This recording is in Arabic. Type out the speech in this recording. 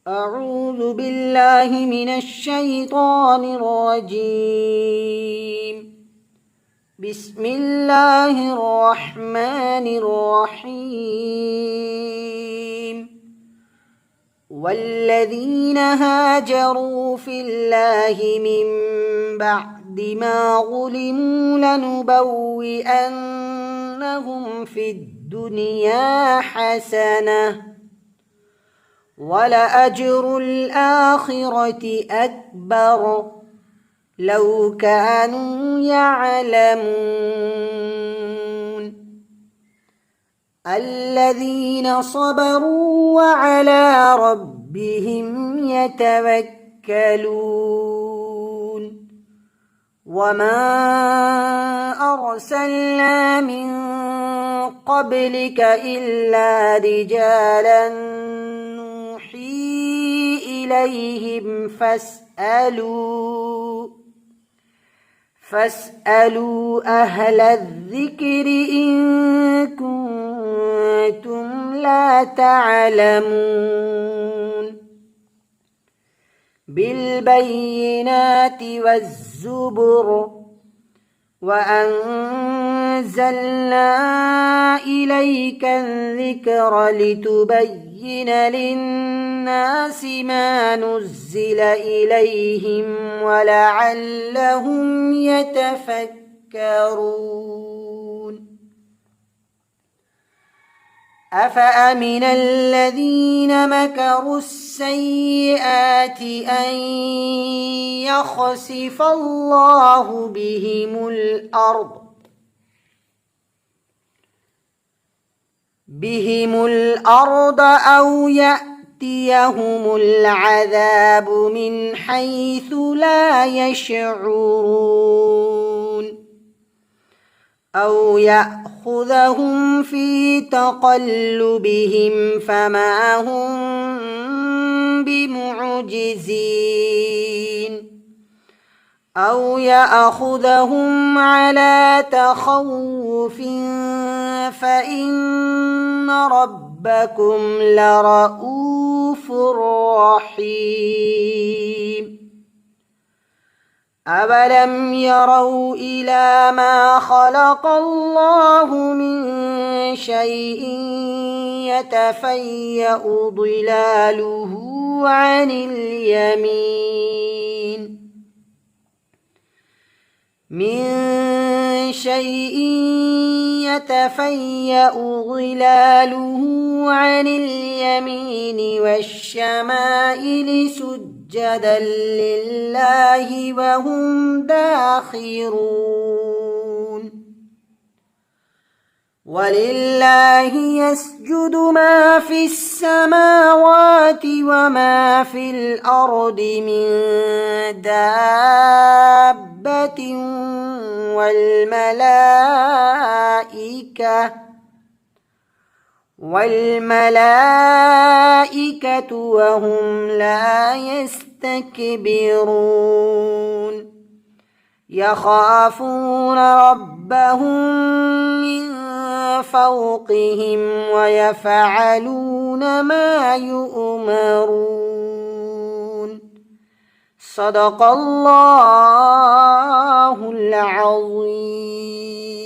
أعوذ بالله من الشيطان الرجيم. بسم الله الرحمن الرحيم. والذين هاجروا في الله من بعد ما ظلموا لنبوئنهم في الدنيا حسنة ولأجر الآخرة أكبر لو كانوا يعلمون. الذين صبروا وعلى ربهم يتوكلون. وما أرسلنا من قبلك إلا رجالا نوحي إليهم فاسألوا أهل الذكر إن كنتم لا تعلمون. بالبينات والزبر وأنزلنا إليك الذكر لتبين للناس ما نزل إليهم ولعلهم يتفكرون. أفأمن الذين مكروا السيئات أن يخسف الله بهم الأرض أو يأتيهم العذاب من حيث لا يشعرون أو يأخذهم في تقلبهم فما هم بمعجزين أو يأخذهم على تخوف فإن ربكم لرؤوف رحيم. أولم يروا إلى ما خلق الله من شيء يتفيأ ظلاله عن اليمين والشمائل سجدا لله وهم داخرون. ولله يسجد ما في السماوات وما في الأرض من دابة والملائكة وهم لا يستكبرون. يخافون ربهم من فوقهم ويفعلون ما يؤمرون. صدق الله العظيم.